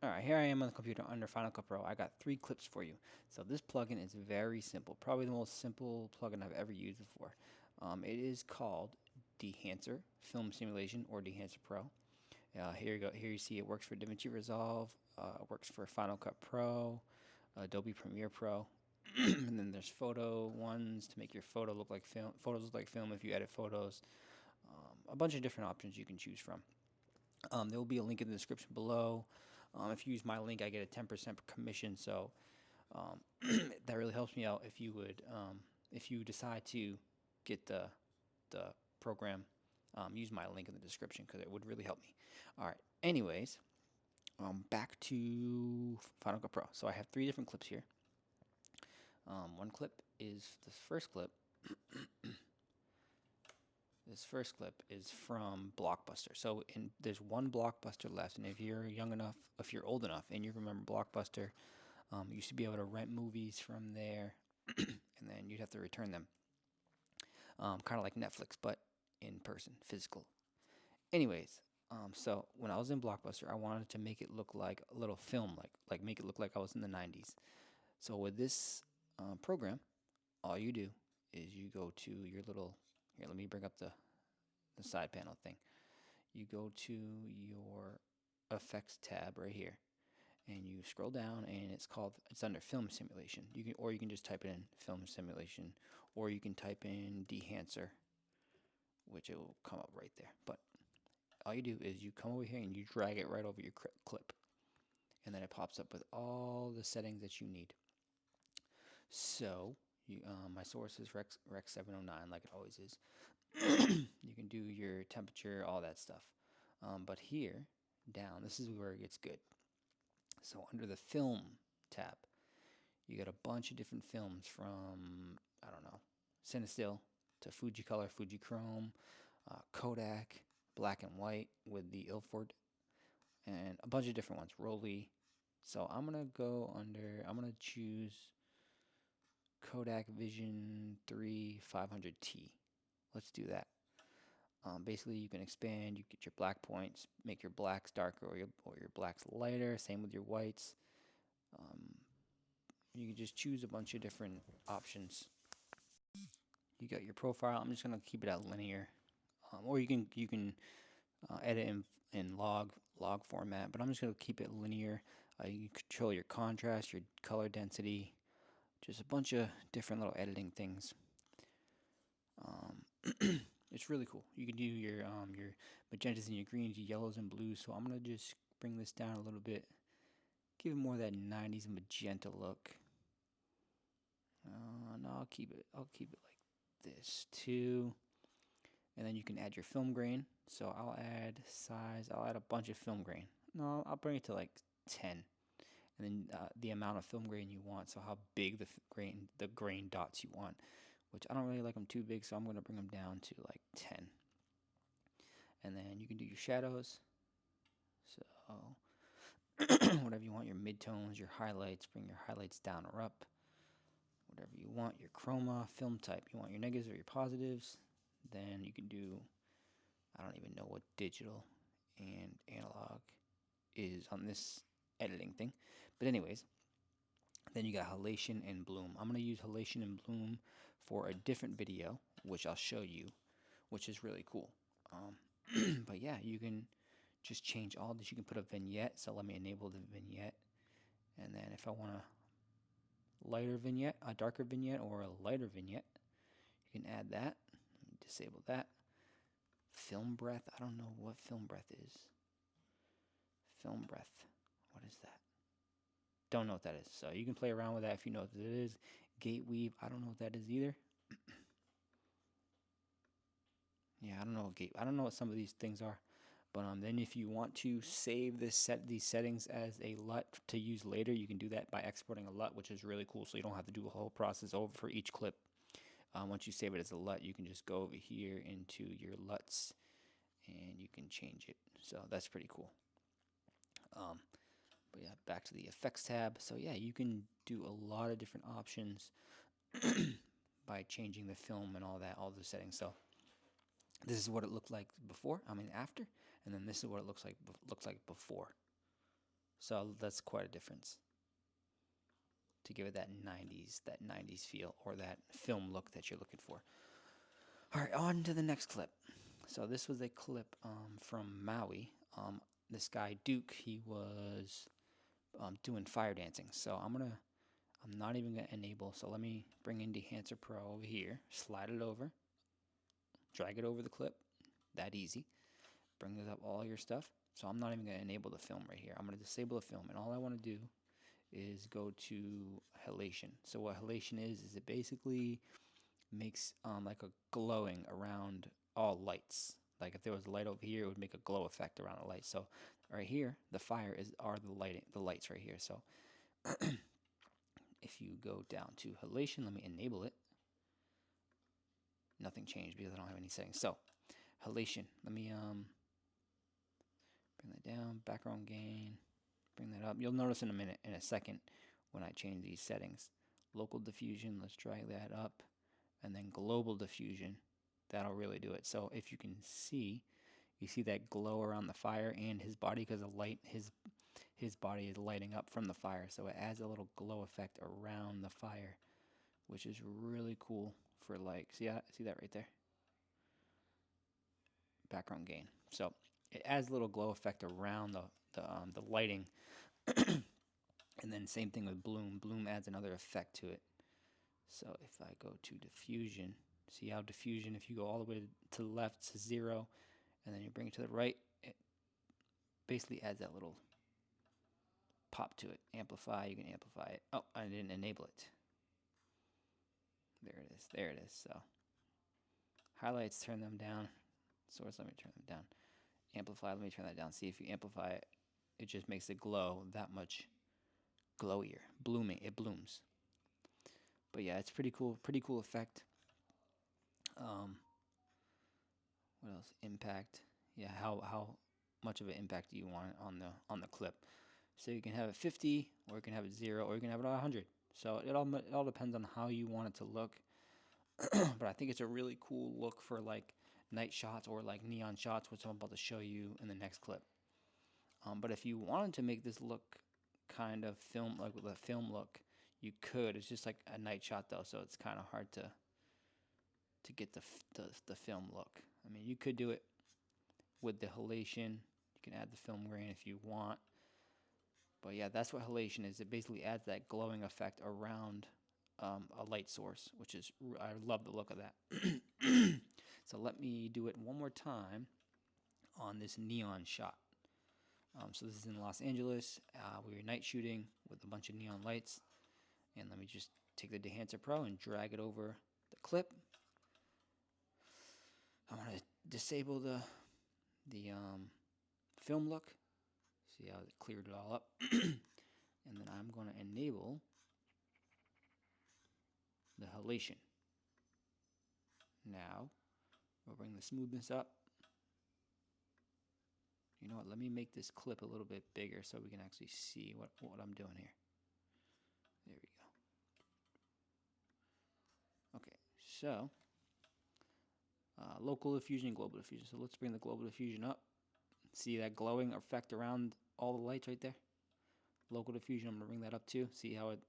Alright, here I am on the computer under Final Cut Pro. I got 3 clips for you. So this plugin is very simple. Probably the most simple plugin I've ever used before. It is called Dehancer Film Simulation, or Dehancer Pro. Here you go. Here you see it works for Davinci Resolve, works for Final Cut Pro, Adobe Premiere Pro, and then there's photo ones to make your photo look like film. Photos look like film if you edit photos. A bunch of different options you can choose from. There will be a link in the description below. If you use my link, I get a 10% commission, so that really helps me out. If you decide to get the program, use my link in the description because it would really help me. All right. Anyways, back to Final Cut Pro. So I have 3 different clips here. One clip is the first clip. This first clip is from Blockbuster. So there's one Blockbuster left, and if you're young enough, if you're old enough, and you remember Blockbuster, you used to be able to rent movies from there, and then you'd have to return them. Kind of like Netflix, but in person, physical. Anyways, so when I was in Blockbuster, I wanted to make it look like a little film, like make it look like I was in the 90s. So with this program, all you do is you go to your little, here, let me bring up the side panel thing. You go to your effects tab right here, and you scroll down, and it's under film simulation. You can just type it in film simulation, or you can type in Dehancer, which it will come up right there. But all you do is you come over here and you drag it right over your clip, and then it pops up with all the settings that you need. So my source is Rec 709, like it always is. You can do your temperature, all that stuff. But here, down, this is where it gets good. So under the film tab, you got a bunch of different films from, I don't know, Cinestill to Fujicolor, Fujichrome, Kodak, black and white with the Ilford, and a bunch of different ones, Rollei. So I'm going to choose Kodak Vision 3 500T. Let's do that. Basically, you can expand, you get your black points, make your blacks darker or your blacks lighter, same with your whites. You can just choose a bunch of different options. You got your profile. I'm just going to keep it at linear. Or you can edit in log format, but I'm just going to keep it linear. You control your contrast, your color density, just a bunch of different little editing things. It's really cool. You can do your magentas and your greens, your yellows and blues. So I'm gonna just bring this down a little bit, give it more of that 90s magenta look. No, I'll keep it like this too. And then you can add your film grain. So I'll add size. I'll add a bunch of film grain. No, I'll bring it to like 10. And then the amount of film grain you want. So how big the grain dots you want. Which I don't really like them too big, so I'm going to bring them down to like 10. And then you can do your shadows. So whatever you want, your midtones, your highlights, bring your highlights down or up. Whatever you want, your chroma, film type. You want your negatives or your positives. Then you can do, I don't even know what digital and analog is on this editing thing. But anyways, then you got halation and bloom. I'm going to use halation and bloom for a different video, which I'll show you, which is really cool. But yeah, you can just change all this. You can put a vignette, so let me enable the vignette. And then if I want a lighter vignette, a darker vignette, or a lighter vignette, you can add that. Disable that. Film breath, I don't know what film breath is. Film breath, what is that? Don't know what that is. So you can play around with that if you know what it is. Gate weave, I don't know what that is either. Yeah, I don't know what some of these things are. But then if you want to save these settings as a LUT to use later, you can do that by exporting a LUT, which is really cool. So you don't have to do a whole process over for each clip. Once you save it as a LUT, you can just go over here into your LUTs and you can change it. So that's pretty cool. But yeah, back to the effects tab. So yeah, you can do a lot of different options by changing the film and all that, all the settings. So this is what it looked like before, after, and then this is what it looks like before. So that's quite a difference to give it that 90s feel, or that film look that you're looking for. All right, on to the next clip. So this was a clip from Maui. This guy Duke, he was doing fire dancing. So I'm not even gonna enable. So let me bring in Dehancer Pro over here, slide it over, drag it over the clip. That easy. Brings up all your stuff. So I'm not even gonna enable the film right here. I'm gonna disable the film, and all I want to do is go to halation. So what halation is it basically makes like a glowing around all lights. Like if there was a light over here, it would make a glow effect around the light. So right here, the fire are the lights right here. So if you go down to halation, let me enable it. Nothing changed because I don't have any settings. So halation, let me bring that down. Background gain, bring that up. You'll notice in a second when I change these settings. Local diffusion, let's drag that up, and then global diffusion. That'll really do it. So if you can see, you see that glow around the fire and his body, because the light, his body is lighting up from the fire, so it adds a little glow effect around the fire, which is really cool for like, see that right there? Background gain. So it adds a little glow effect around the lighting. And then same thing with bloom. Bloom adds another effect to it. So if I go to diffusion, see how diffusion, if you go all the way to the left, it's 0, and then you bring it to the right, it basically adds that little pop to it. Amplify, you can amplify it. Oh, I didn't enable it. There it is. So highlights, turn them down. Source, let me turn them down. Amplify, let me turn that down. See, if you amplify it, it just makes it glow that much glowier. Blooming, it blooms. But yeah, it's pretty cool effect. What else? Impact. Yeah, how much of an impact do you want on the clip? So you can have it 50, or you can have it 0, or you can have it 100. So it all depends on how you want it to look. But I think it's a really cool look for like night shots or like neon shots, which I'm about to show you in the next clip. But if you wanted to make this look kind of film, like with a film look, you could. It's just like a night shot though, so it's kind of hard to get the film look. I mean, you could do it with the halation. You can add the film grain if you want. But yeah, that's what halation is. It basically adds that glowing effect around a light source, which is, I love the look of that. So let me do it one more time on this neon shot. So this is in Los Angeles. We were night shooting with a bunch of neon lights. And let me just take the Dehancer Pro and drag it over the clip. I want to disable the film look. See how it cleared it all up. And then I'm going to enable the halation. Now, we'll bring the smoothness up. You know what, let me make this clip a little bit bigger so we can actually see what I'm doing here. There we go. Okay, so, local diffusion and global diffusion. So let's bring the global diffusion up. See that glowing effect around all the lights right there? Local diffusion, I'm going to bring that up too. See how it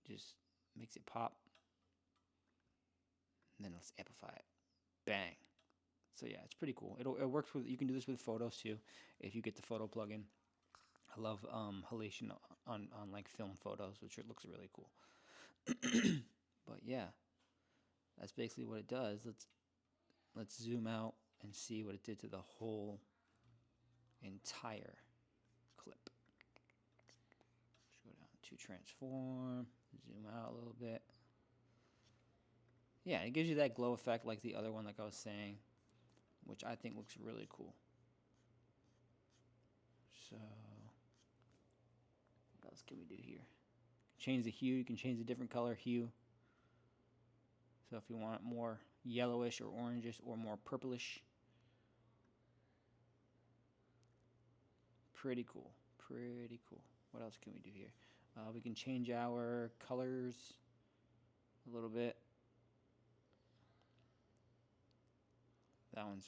just makes it pop? And then let's amplify it. Bang. So yeah, it's pretty cool. It works with, you can do this with photos too, if you get the photo plugin. I love halation on like film photos, which looks really cool. But yeah, that's basically what it does. Let's zoom out and see what it did to the whole entire clip. Let's go down to transform, zoom out a little bit. Yeah, it gives you that glow effect like the other one, like I was saying, which I think looks really cool. So, what else can we do here? Change the hue. You can change the different color hue. So if you want more yellowish or orangish or more purplish. Pretty cool. Pretty cool. What else can we do here? We can change our colors a little bit.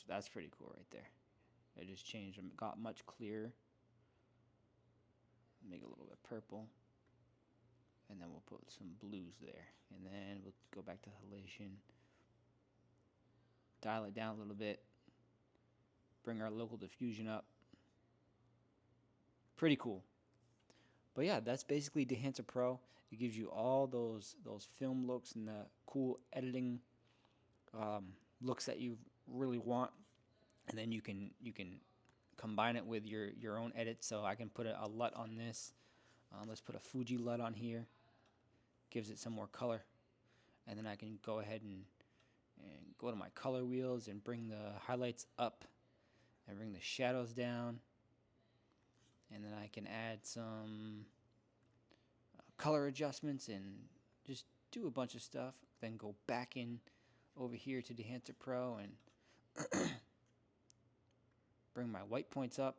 That's pretty cool right there. It just changed them, got much clearer. Make it a little bit purple. And then we'll put some blues there. And then we'll go back to halation. Dial it down a little bit. Bring our local diffusion up. Pretty cool. But yeah, that's basically Dehancer Pro. It gives you all those film looks and the cool editing looks that you really want. And then you can combine it with your own edits. So I can put a LUT on this. Let's put a Fuji LUT on here. Gives it some more color. And then I can go ahead and go to my color wheels and bring the highlights up and bring the shadows down. And then I can add some color adjustments and just do a bunch of stuff. Then go back in over here to Dehancer Pro and bring my white points up,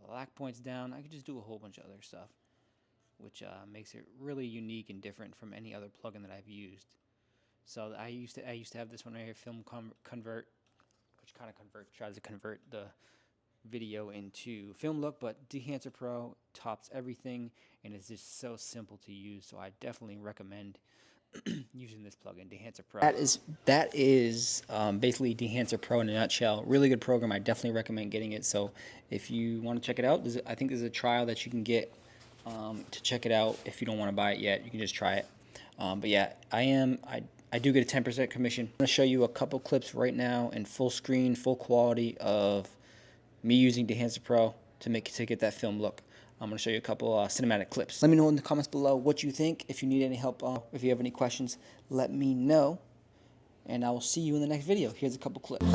black points down. I can just do a whole bunch of other stuff, which makes it really unique and different from any other plugin that I've used. So I used to have this one right here, Film Convert, which kind of tries to convert the video into film look, but Dehancer Pro tops everything and it's just so simple to use. So I definitely recommend using this plugin, Dehancer Pro. That is basically Dehancer Pro in a nutshell. Really good program. I definitely recommend getting it. So if you want to check it out, I think there's a trial that you can get to check it out. If you don't want to buy it yet, you can just try it. But yeah, I do get a 10% commission. I'm going to show you a couple clips right now in full screen, full quality of me using Dehancer Pro to get that film look. I'm going to show you a couple cinematic clips. Let me know in the comments below what you think. If you need any help, if you have any questions, let me know. And I will see you in the next video. Here's a couple clips.